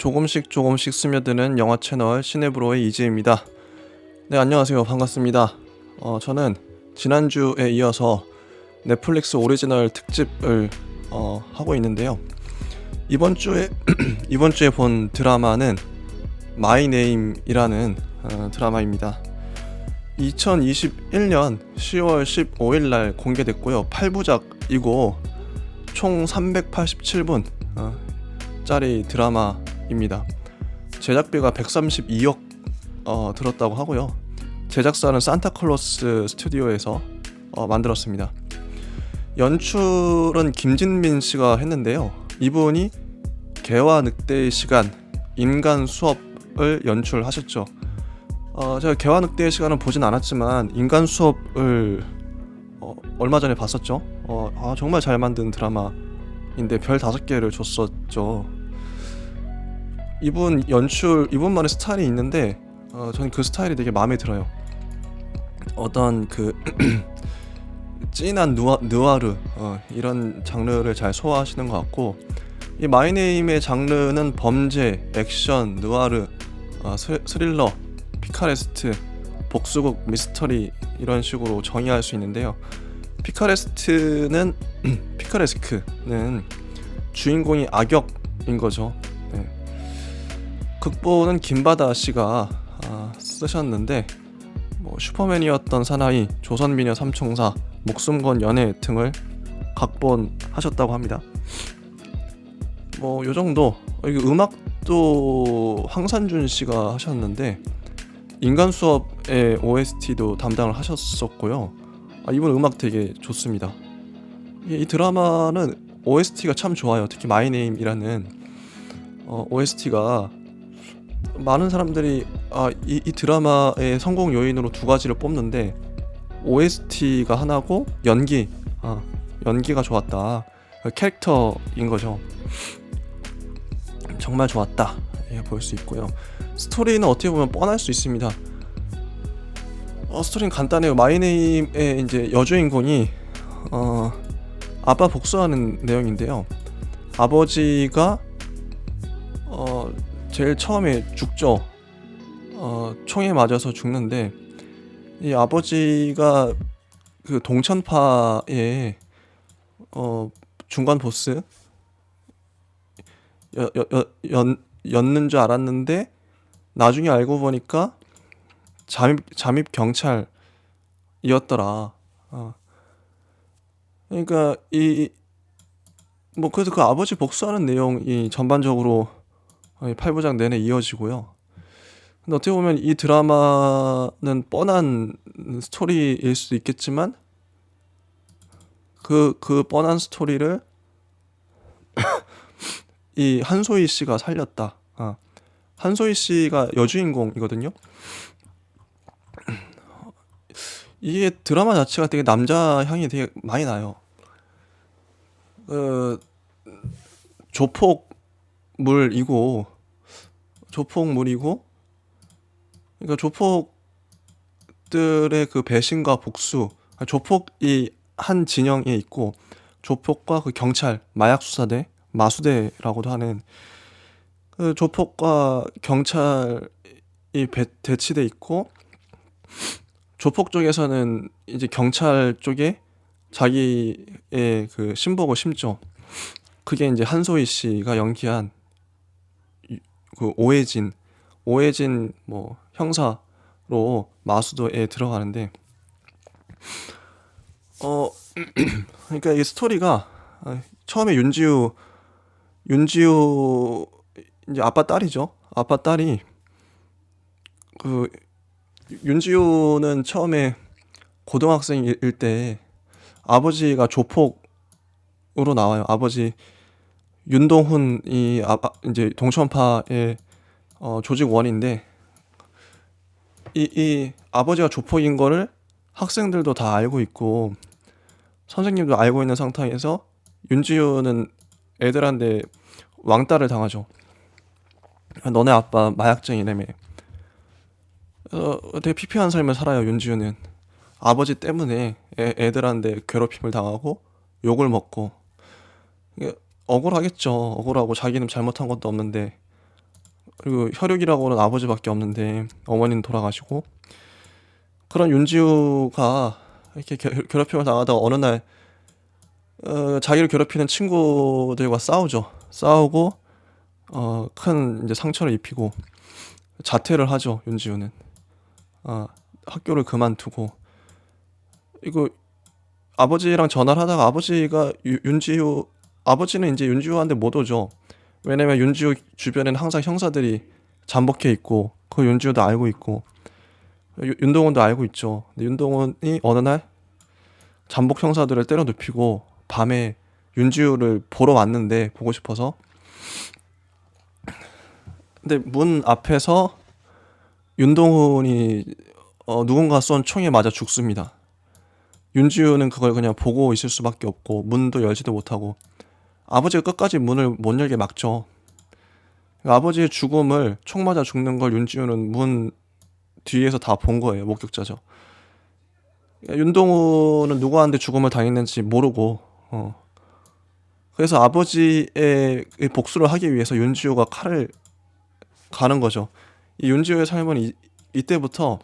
조금씩 스며드는 영화 채널 시네브로의 이지입니다. 네, 안녕하세요. 반갑습니다. 저는 지난주에 이어서 넷플릭스 오리지널 특집을 하고 있는데요. 이번 주에 본 드라마는 마이 네임이라는 드라마입니다. 2021년 10월 15일 날 공개됐고요. 8부작이고 총 387분 짜리 드라마입니다. 제작비가 132억 들었다고 하고요. 제작사는 산타클로스 스튜디오에서 만들었습니다. 연출은 김진민 씨가 했는데요. 이분이 개와 늑대의 시간, 인간 수업을 연출하셨죠. 제가 개와 늑대의 시간은 보진 않았지만 인간 수업을 얼마 전에 봤었죠. 정말 잘 만든 드라마인데 별 5개를 줬었죠. 이분만의 스타일이 있는데 저는 그 스타일이 되게 마음에 들어요. 어떤 그 찐한 느와르 이런 장르를 잘 소화하시는 것 같고, 이 마이네임의 장르는 범죄, 액션, 느와르, 스릴러, 피카레스트, 복수극, 미스터리 이런 식으로 정의할 수 있는데요. 피카레스크는 주인공이 악역인 거죠. 네. 극본은 김바다 씨가 쓰셨는데 슈퍼맨이었던 사나이, 조선미녀 삼총사, 목숨건 연애 등을 각본하셨다고 합니다. 요 정도. 음악도 황산준 씨가 하셨는데 인간 수업의 OST도 담당을 하셨었고요. 이분 음악 되게 좋습니다. 이 드라마는 OST가 참 좋아요. 특히 마이 네임이라는 OST가 많은 사람들이 이 드라마의 성공 요인으로 2가지를 뽑는데 OST가 하나고 연기가 좋았다. 캐릭터인 거죠. 정말 좋았다. 볼 수 있고요. 스토리는 어떻게 보면 뻔할 수 있습니다. 스토리는 간단해요. 마이네임의 이제 여주인공이 아빠 복수하는 내용인데요. 아버지가 제일 처음에 죽죠. 총에 맞아서 죽는데 이 아버지가 그 동천파의 중간 보스 였는 줄 알았는데 나중에 알고 보니까 잠입 경찰이었더라. 그러니까 그래서 그 아버지 복수하는 내용이 전반적으로 8부작 내내 이어지고요. 근데 어떻게 보면 이 드라마는 뻔한 스토리일 수도 있겠지만 그 뻔한 스토리를 이 한소희 씨가 살렸다. 한소희 씨가 여주인공이거든요. 이게 드라마 자체가 되게 남자 향이 되게 많이 나요. 조폭물이고 그러니까 조폭들의 그 배신과 복수, 조폭이 한 진영에 있고 조폭과 그 경찰, 마약 수사대, 마수대라고도 하는 그 조폭과 경찰이 대치돼 있고, 조폭 쪽에서는 이제 경찰 쪽에 자기의 그 신복을 심죠. 그게 이제 한소희 씨가 연기한 그 오해진 형사로 마수도에 들어가는데 그러니까 이 스토리가 처음에 윤지우 이제 아빠 딸이죠. 아빠 딸이 그 윤지우는 처음에 고등학생일 때 아버지가 조폭으로 나와요. 아버지 윤동훈이 이제 동천파의 조직원인데 이 아버지가 조폭인 거를 학생들도 다 알고 있고 선생님도 알고 있는 상태에서 윤지우는 애들한테 왕따를 당하죠. 너네 아빠 마약쟁이라며. 되게 피폐한 삶을 살아요. 윤지우는 아버지 때문에 애들한테 괴롭힘을 당하고 욕을 먹고. 억울하겠죠. 억울하고 자기는 잘못한 것도 없는데 그리고 혈육이라고는 아버지밖에 없는데 어머니는 돌아가시고, 그런 윤지우가 이렇게 괴롭힘을 당하다가 어느 날 자기를 괴롭히는 친구들과 싸우죠. 싸우고 큰 이제 상처를 입히고 자퇴를 하죠. 윤지우는 학교를 그만두고, 이거 아버지랑 전화를 하다가 아버지가 윤지우 아버지는 이제 윤지우한테 못 오죠. 왜냐면 윤지우 주변에는 항상 형사들이 잠복해 있고, 그 윤지우도 알고 있고, 윤동훈도 알고 있죠. 근데 윤동훈이 어느 날 잠복 형사들을 때려 눕히고 밤에 윤지우를 보러 왔는데, 보고 싶어서. 근데 문 앞에서 윤동훈이 누군가 쏜 총에 맞아 죽습니다. 윤지우는 그걸 그냥 보고 있을 수밖에 없고 문도 열지도 못하고, 아버지가 끝까지 문을 못 열게 막죠. 아버지의 죽음을, 총 맞아 죽는 걸 윤지우는 문 뒤에서 다 본 거예요. 목격자죠. 윤동우는 누구한테 죽음을 당했는지 모르고, 그래서 아버지의 복수를 하기 위해서 윤지우가 칼을 가는 거죠. 이 윤지우의 삶은 이때부터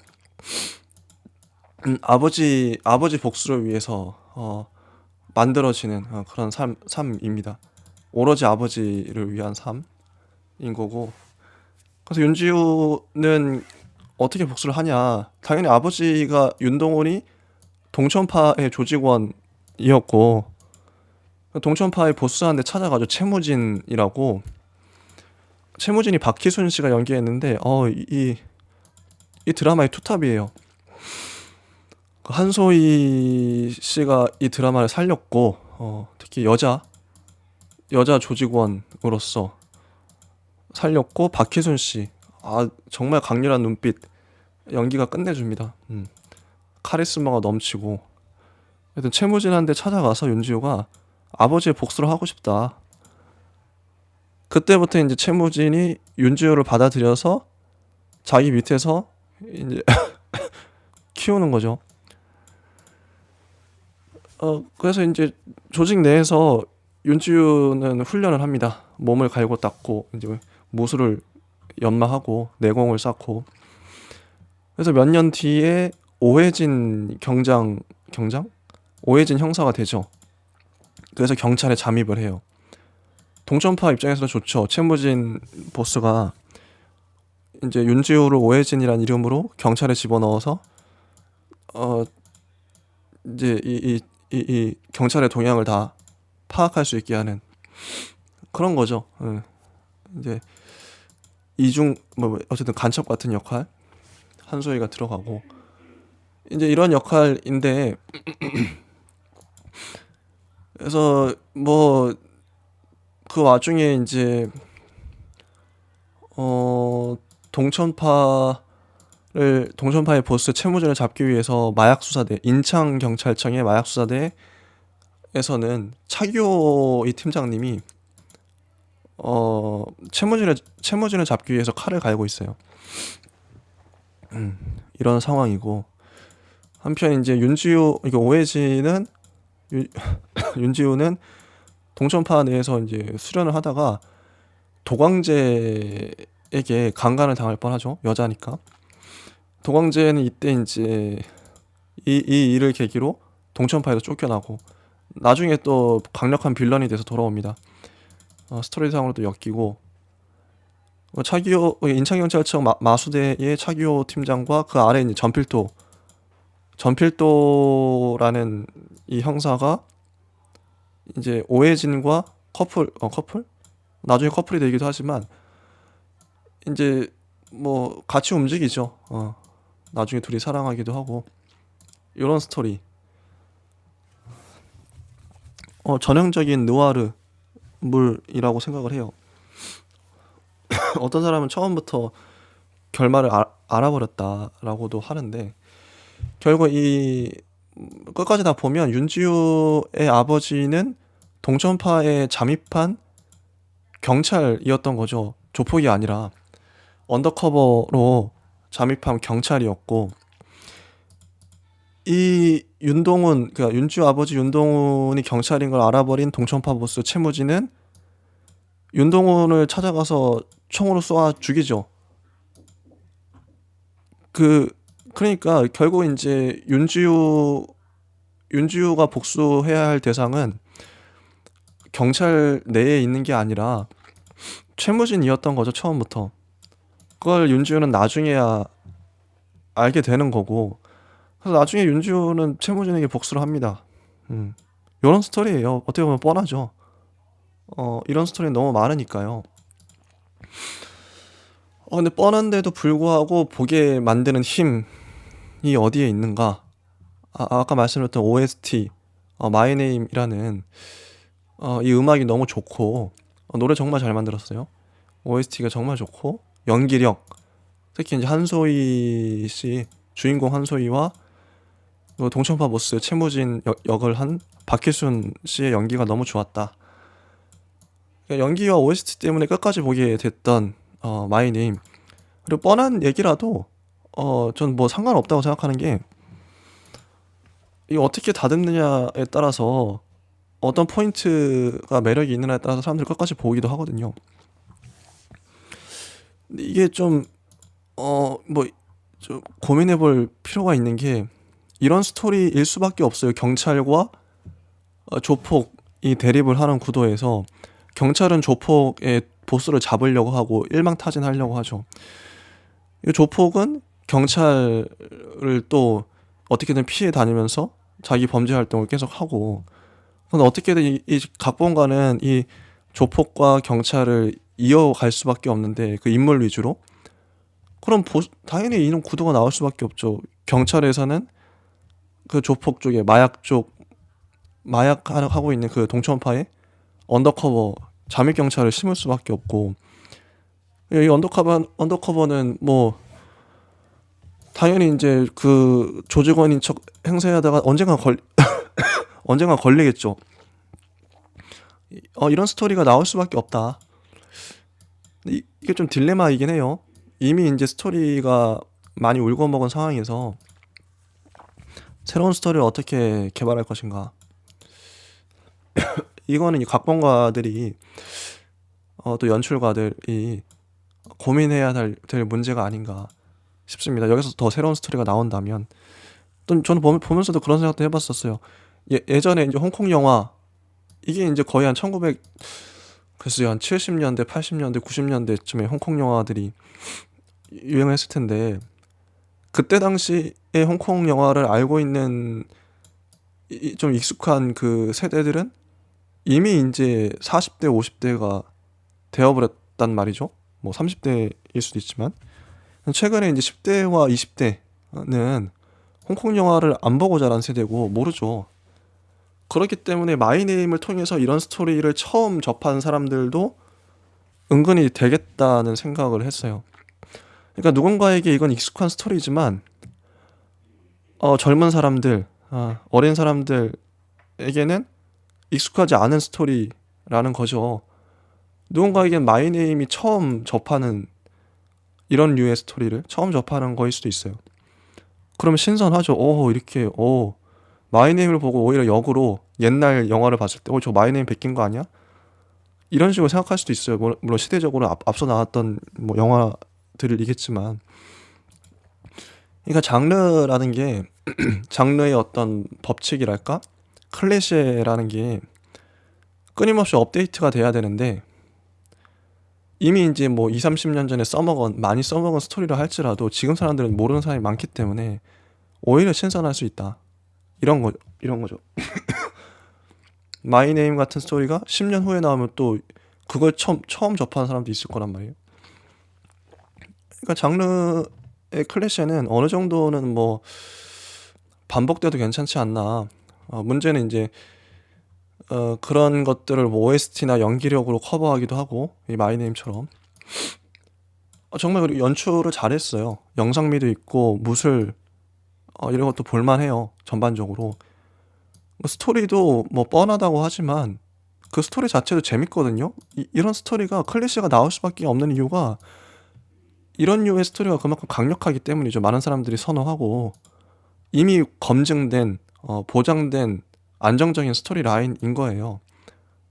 아버지 복수를 위해서 만들어지는 그런 삶입니다. 오로지 아버지를 위한 삶인 거고. 그래서 윤지우는 어떻게 복수를 하냐? 당연히 아버지가, 윤동훈이 동천파의 조직원이었고, 동천파의 보스한테 찾아가죠. 최무진이라고. 최무진이 박희순 씨가 연기했는데 이 드라마의 투탑이에요. 한소희 씨가 이 드라마를 살렸고, 특히 여자 조직원으로서 살렸고, 박희순 씨 정말 강렬한 눈빛, 연기가 끝내줍니다. 카리스마가 넘치고. 하여튼 최무진한테 찾아가서 윤지우가 아버지의 복수를 하고 싶다. 그때부터 이제 최무진이 윤지우를 받아들여서 자기 밑에서 이제 키우는 거죠. 그래서 이제 조직 내에서 윤지우는 훈련을 합니다. 몸을 갈고 닦고, 이제 무술을 연마하고 내공을 쌓고. 그래서 몇 년 뒤에 오해진 오해진 형사가 되죠. 그래서 경찰에 잠입을 해요. 동천파 입장에서는 좋죠. 최무진 보스가 이제 윤지우를 오해진이라는 이름으로 경찰에 집어넣어서 이제 이 경찰의 동향을 다 파악할 수 있게 하는 그런 거죠. 이제 어쨌든 간첩 같은 역할, 한소희가 들어가고, 이제 이런 역할인데, 그래서 그 와중에 이제 동천파의 보스 최무진을 잡기 위해서 마약수사대, 인천경찰청의 마약수사대에서는 차기호 이 팀장님이 최무진을 잡기 위해서 칼을 갈고 있어요. 이런 상황이고, 한편 이제 윤지우는 동천파 내에서 이제 수련을 하다가 도광재에게 강간을 당할 뻔하죠. 여자니까. 도광재는 이때 이제 이 일을 계기로 동천파에서 쫓겨나고, 나중에 또 강력한 빌런이 돼서 돌아옵니다. 스토리상으로 도 엮이고, 차기호 인천경찰청 마수대의 차기호 팀장과 그 아래 이제 전필도라는 이 형사가 이제 오해진과 커플 나중에 커플이 되기도 하지만, 이제 같이 움직이죠. 나중에 둘이 사랑하기도 하고, 이런 스토리. 전형적인 느와르 물이라고 생각을 해요. 어떤 사람은 처음부터 결말을 알아버렸다라고도 하는데, 결국 이 끝까지 다 보면 윤지우의 아버지는 동천파에 잠입한 경찰이었던 거죠. 조폭이 아니라 언더커버로 잠입한 경찰이었고, 이 그러니까 윤지우 아버지 윤동훈이 경찰인 걸 알아버린 동천파 보스 최무진은 윤동훈을 찾아가서 총으로 쏘아 죽이죠. 그 그러니까 결국 이제 윤지유가 복수해야 할 대상은 경찰 내에 있는 게 아니라 최무진이었던 거죠, 처음부터. 그걸 윤지유는 나중에야 알게 되는 거고, 그래서 나중에 윤지유는 최무진에게 복수를 합니다. 이런 스토리예요. 어떻게 보면 뻔하죠. 이런 스토리 너무 많으니까요. 근데 뻔한데도 불구하고 보게 만드는 힘이 어디에 있는가? 아까 말씀드렸던 OST, My Name이라는 이 음악이 너무 좋고, 노래 정말 잘 만들었어요. OST가 정말 좋고, 연기력, 특히 이제 한소희 씨, 주인공 한소희와 동천파 보스 최무진 역을 한 박희순 씨의 연기가 너무 좋았다. 그러니까 연기와 OST 때문에 끝까지 보게 됐던 마이 네임. 그리고 뻔한 얘기라도 전 뭐 상관없다고 생각하는 게, 이거 어떻게 다듬느냐에 따라서 어떤 포인트가 매력이 있느냐에 따라서 사람들이 끝까지 보기도 하거든요. 근데 이게 좀 고민해 볼 필요가 있는 게, 이런 스토리일 수밖에 없어요. 경찰과 조폭이 대립을 하는 구도에서 경찰은 조폭의 보스를 잡으려고 하고 일망타진하려고 하죠. 이 조폭은 경찰을 또 어떻게든 피해 다니면서 자기 범죄 활동을 계속 하고, 근데 어떻게든 이 각본가는 이 조폭과 경찰을 이어갈 수밖에 없는데, 그 인물 위주로. 그럼 당연히 이런 구도가 나올 수밖에 없죠. 경찰에서는 그 조폭 쪽에 마약 하고 있는 그 동천파에 언더커버 잠입 경찰을 심을 수밖에 없고, 이 언더커버는 뭐 당연히 이제 그 조직원인 척 행세하다가 언젠가 걸리겠죠. 이런 스토리가 나올 수밖에 없다. 이게 좀 딜레마이긴 해요. 이미 이제 스토리가 많이 울고 먹은 상황에서 새로운 스토리를 어떻게 개발할 것인가. 이거는 이 각본가들이 또 연출가들이 고민해야 될 문제가 아닌가 싶습니다. 여기서 더 새로운 스토리가 나온다면, 또 저는 보면서도 그런 생각도 해봤었어요. 예전에 이제 홍콩 영화, 이게 이제 거의 한 70년대, 80년대, 90년대쯤에 홍콩 영화들이 유행했을 텐데, 그때 당시에 홍콩 영화를 알고 있는 좀 익숙한 그 세대들은 이미 이제 40대, 50대가 되어버렸단 말이죠. 뭐 30대일 수도 있지만, 최근에 이제 10대와 20대는 홍콩 영화를 안 보고 자란 세대고 모르죠. 그렇기 때문에 마이네임을 통해서 이런 스토리를 처음 접한 사람들도 은근히 되겠다는 생각을 했어요. 그러니까 누군가에게 이건 익숙한 스토리지만 젊은 사람들, 어린 사람들에게는 익숙하지 않은 스토리라는 거죠. 누군가에겐 마이네임이 처음 접하는, 이런 류의 스토리를 처음 접하는 거일 수도 있어요. 그러면 신선하죠. 이렇게 마이네임을 보고 오히려 역으로 옛날 영화를 봤을 때 저 마이네임 베낀 거 아니야? 이런 식으로 생각할 수도 있어요. 물론 시대적으로 앞서 나왔던 뭐 영화들이겠지만, 그러니까 장르라는 게 장르의 어떤 법칙이랄까? 클리셰라는 게 끊임없이 업데이트가 돼야 되는데, 이미 이제 뭐 20, 30년 전에 많이 써먹은 스토리를 할지라도 지금 사람들은 모르는 사람이 많기 때문에 오히려 신선할 수 있다. 이런 거죠. 마이 네임 같은 스토리가 10년 후에 나오면 또 그걸 처음 접하는 사람도 있을 거란 말이에요. 그러니까 장르의 클래시는 어느 정도는 뭐 반복돼도 괜찮지 않나. 문제는 이제 그런 것들을 뭐 OST나 연기력으로 커버하기도 하고, 이 마이네임처럼 정말 그리고 연출을 잘했어요. 영상미도 있고 무술 이런 것도 볼만해요. 전반적으로 스토리도 뭐 뻔하다고 하지만 그 스토리 자체도 재밌거든요. 이런 스토리가 클래시가 나올 수밖에 없는 이유가, 이런 류의 스토리가 그만큼 강력하기 때문이죠. 많은 사람들이 선호하고 이미 검증된 보장된 안정적인 스토리 라인인 거예요.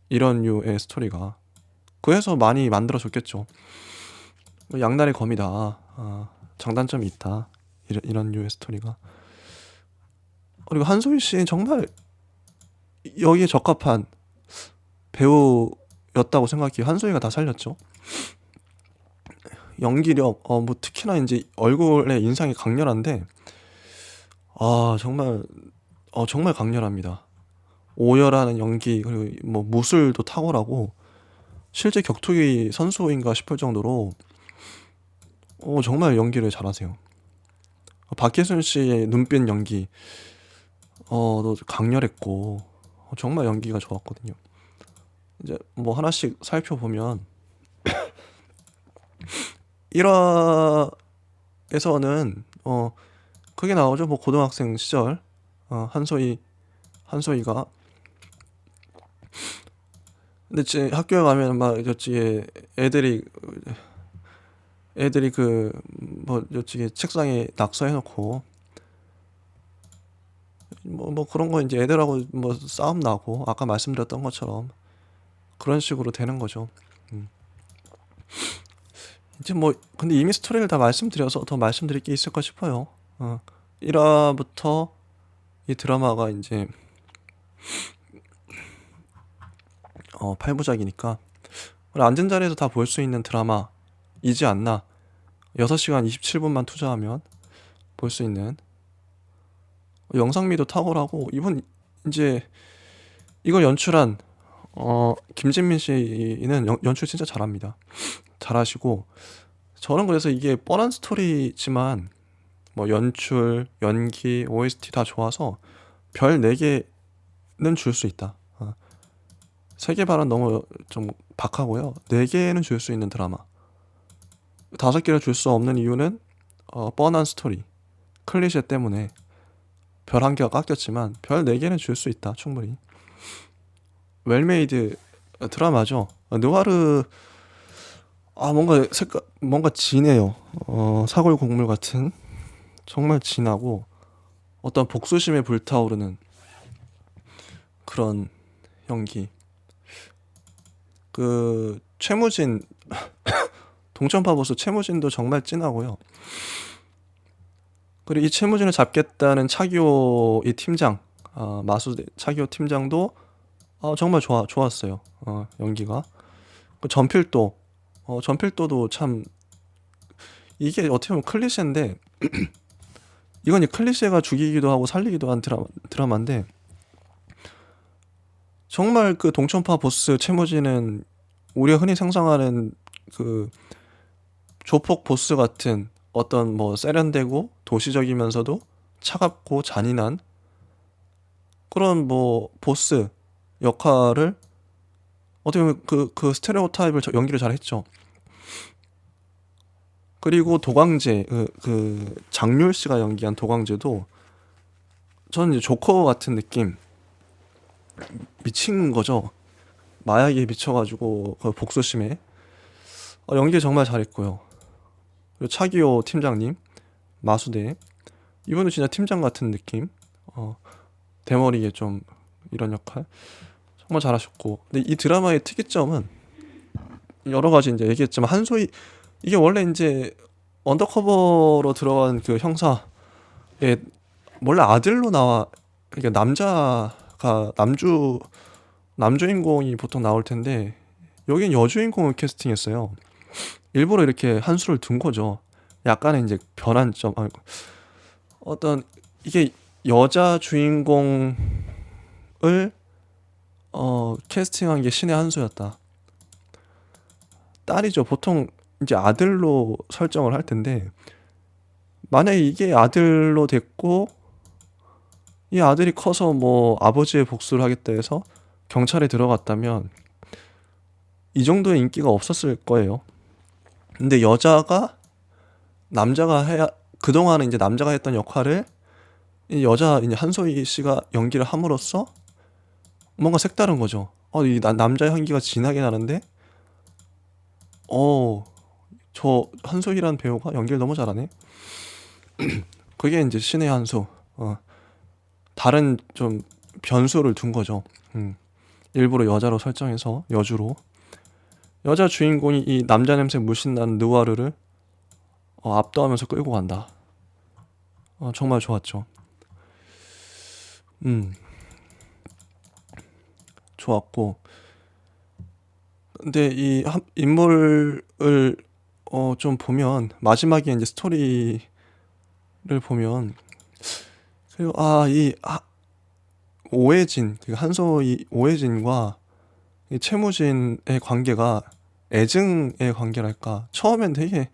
이런 류의 스토리가. 그래서 많이 만들어졌겠죠. 뭐 양날의 검이다. 장단점이 있다. 이런 류의 스토리가. 그리고 한소희 씨는 정말 여기에 적합한 배우였다고 생각해요. 한소희가 다 살렸죠. 연기력, 뭐 특히나 이제 얼굴의 인상이 강렬한데, 정말, 정말 강렬합니다. 오열하는 연기, 그리고 뭐 무술도 탁월하고, 실제 격투기 선수인가 싶을 정도로, 정말 연기를 잘하세요. 박혜순 씨의 눈빛 연기, 도 강렬했고, 정말 연기가 좋았거든요. 이제 뭐 하나씩 살펴보면, 1화에서는, 그게 나오죠. 뭐 고등학생 시절, 한소희가. 근데 제 학교에 가면 막 저쪽에 애들이 뭐 저쪽에 책상에 낙서해놓고 뭐 그런 거 이제 애들하고 뭐 싸움 나고 아까 말씀드렸던 것처럼 그런 식으로 되는 거죠. 이제 뭐 근데 이미 스토리를 다 말씀드려서 더 말씀드릴 게 있을까 싶어요. 1화부터 이 드라마가 이제 8부작이니까 앉은 자리에서 다 볼 수 있는 드라마이지 않나. 6시간 27분만 투자하면 볼 수 있는, 영상미도 탁월하고, 이번 이제 이걸 연출한 김진민 씨는 연출 진짜 잘합니다. 잘하시고, 저는 그래서 이게 뻔한 스토리지만 뭐 연출, 연기, OST 다 좋아서 별 4개는 줄 수 있다. 3개 발언 너무 좀 박하고요. 4개는 줄 수 있는 드라마. 5개를 줄 수 없는 이유는 뻔한 스토리, 클리셰 때문에 별 1개가 깎였지만 별 4개는 줄 수 있다. 충분히. 웰메이드 드라마죠. 느와르, 뭔가 진해요. 사골 국물 같은, 정말 진하고 어떤 복수심에 불타오르는 그런 연기. 그 최무진 동천파보스 최무진도 정말 찐하고요. 그리고 이 최무진을 잡겠다는 차기호 이 팀장, 마수대 차기호 팀장도 정말 좋았어요. 연기가. 그 전필도도 참, 이게 어떻게 보면 클리셰인데 이건 이 클리셰가 죽이기도 하고 살리기도 한 드라마인데, 정말 그 동천파 보스 최무진은 우리가 흔히 상상하는 그 조폭 보스 같은 어떤 뭐 세련되고 도시적이면서도 차갑고 잔인한 그런 뭐 보스 역할을 어떻게 보면 그 스테레오타입을 연기를 잘 했죠. 그리고 도광재, 그 장률 씨가 연기한 도광재도 저는 이제 조커 같은 느낌, 미친 거죠. 마약에 미쳐가지고 그 복수심에 연기 정말 잘했고요. 그리고 차기호 팀장님, 마수대, 이분은 진짜 팀장 같은 느낌, 대머리에 좀 이런 역할 정말 잘하셨고. 근데 이 드라마의 특이점은 여러 가지 이제 얘기했지만, 한소희, 이게 원래 이제 언더커버로 들어간 그 형사의 원래 아들로 나와. 그러니까 남주인공이 보통 나올 텐데 여긴 여주인공을 캐스팅했어요. 일부러 이렇게 한수를 둔 거죠. 약간의 이제 변한 점, 어떤, 이게 여자 주인공을 캐스팅한 게 신의 한 수였다. 딸이죠. 보통 이제 아들로 설정을 할 텐데, 만약에 이게 아들로 됐고 이 아들이 커서 뭐 아버지의 복수를 하겠다 해서 경찰에 들어갔다면 이 정도의 인기가 없었을 거예요. 근데 남자가 해야, 그동안은 이제 남자가 했던 역할을 이 여자 이제 한소희 씨가 연기를 함으로써 뭔가 색다른 거죠. 이 남자 향기가 진하게 나는데, 저 한소희라는 배우가 연기를 너무 잘하네. 그게 이제 신의 한 수. 다른 좀 변수를 둔 거죠. 일부러 여자로 설정해서 여주로 여자 주인공이 이 남자 냄새 물씬 나는 느와르를 압도하면서 끌고 간다. 정말 좋았죠. 좋았고, 근데 이 인물을 좀 보면 마지막에 이제 스토리를 보면, 그리고 오해진, 그 한소희 오해진과 이 최무진의 관계가 애증의 관계랄까. 처음엔 되게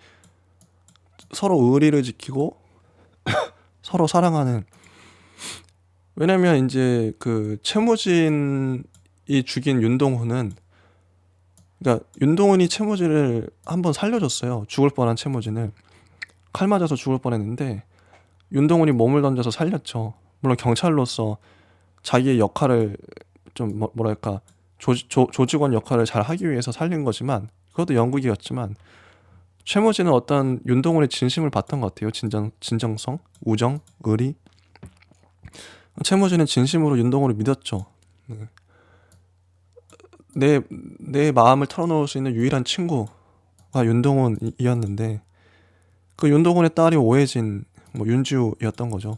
서로 의리를 지키고 서로 사랑하는. 왜냐면 이제 그 최무진이 죽인 윤동훈은, 그러니까 윤동훈이 최무진을 한번 살려줬어요. 죽을 뻔한 최무진을 칼 맞아서 죽을 뻔했는데 윤동훈이 몸을 던져서 살렸죠. 물론 경찰로서 자기의 역할을 좀 뭐랄까 조직원 역할을 잘 하기 위해서 살린 거지만, 그것도 연극이었지만 최무진은 어떤 윤동훈의 진심을 봤던 것 같아요. 진정성, 우정, 의리. 최무진은 진심으로 윤동훈을 믿었죠. 내 마음을 털어놓을 수 있는 유일한 친구가 윤동훈이었는데, 그 윤동훈의 딸이 오해진, 윤지우였던 거죠.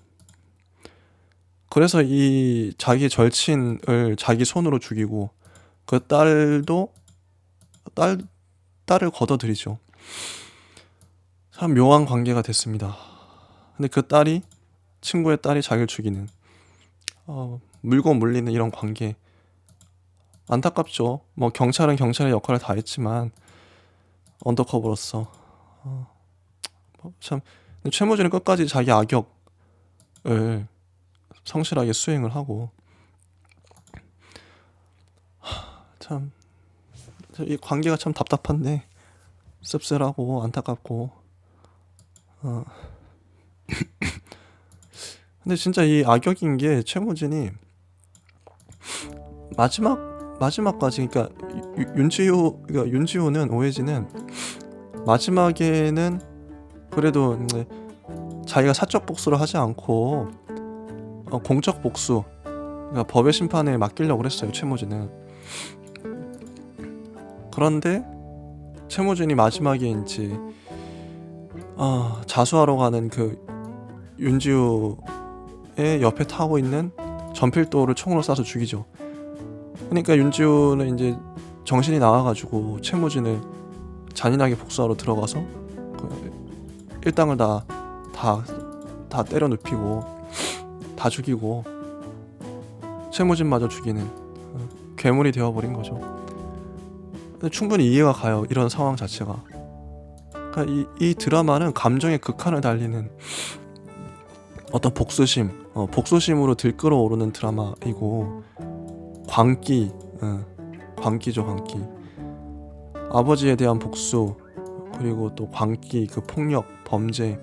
그래서 이 자기 절친을 자기 손으로 죽이고 그 딸을 걷어들이죠. 참 묘한 관계가 됐습니다. 근데 그 친구의 딸이 자기를 죽이는, 물고 물리는 이런 관계, 안타깝죠. 경찰은 경찰의 역할을 다 했지만 언더커버로서 참 최무진은 끝까지 자기 악역을 성실하게 수행을 하고, 참 이 관계가 참 답답한데 씁쓸하고 안타깝고. 근데 진짜 이 악역인 게 최무진이 마지막까지, 그러니까 윤지호는 오해진은 마지막에는 그래도 자기가 사적 복수를 하지 않고 공적 복수, 그러니까 법의 심판에 맡기려고 그랬어요. 최무진은. 그런데 최무진이 마지막에 이제 자수하러 가는 그 윤지우의 옆에 타고 있는 전필도를 총으로 쏴서 죽이죠. 그러니까 윤지우는 이제 정신이 나와가지고 최무진을 잔인하게 복수하러 들어가서 그 일당을 다 때려 눕히고 다 죽이고 최무진마저 죽이는 괴물이 되어버린 거죠. 근데 충분히 이해가 가요. 이런 상황 자체가. 그러니까 이 드라마는 감정의 극한을 달리는 어떤 복수심으로 들끓어 오르는 드라마이고, 광기죠, 광기. 아버지에 대한 복수, 그리고 또 광기, 그 폭력, 범죄,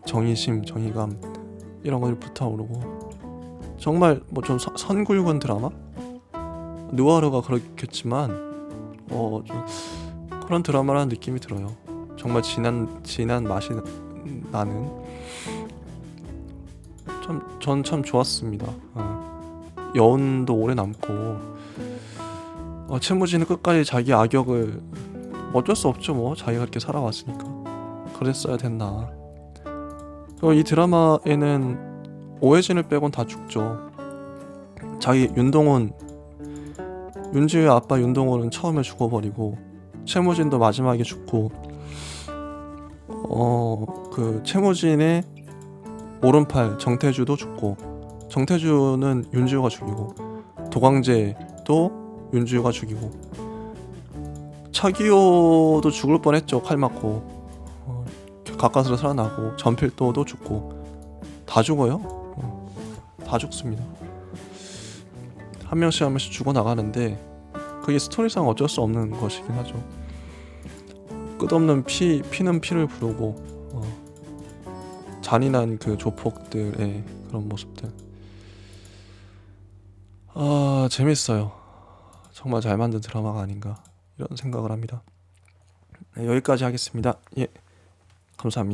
정의심, 정의감, 이런 것들 불타오르고, 정말 좀 선굵은 드라마? 느와르가 그렇겠지만 좀 그런 드라마라는 느낌이 들어요. 정말 진한 맛이 나는, 전 참 좋았습니다. 여운도 오래 남고, 최무진은 끝까지 자기 악역을, 어쩔 수 없죠. 자기가 그렇게 살아왔으니까 그랬어야 됐나. 그리고 이 드라마에는 오해진을 빼곤 다 죽죠. 자기 윤지우의 아빠 윤동훈은 처음에 죽어버리고, 최무진도 마지막에 죽고, 그 최무진의 오른팔 정태주도 죽고, 정태주는 윤지우가 죽이고, 도광재도 윤지우가 죽이고, 차기호도 죽을 뻔했죠. 칼 맞고. 가까스로 살아나고, 전필도도 죽고, 다 죽어요. 다 죽습니다. 한 명씩 죽어나가는데, 그게 스토리상 어쩔 수 없는 것이긴 하죠. 끝없는 피는 피를 부르고, 잔인한 그 조폭들의 그런 모습들. 재밌어요. 정말 잘 만든 드라마가 아닌가, 이런 생각을 합니다. 네, 여기까지 하겠습니다. 예, 감사합니다.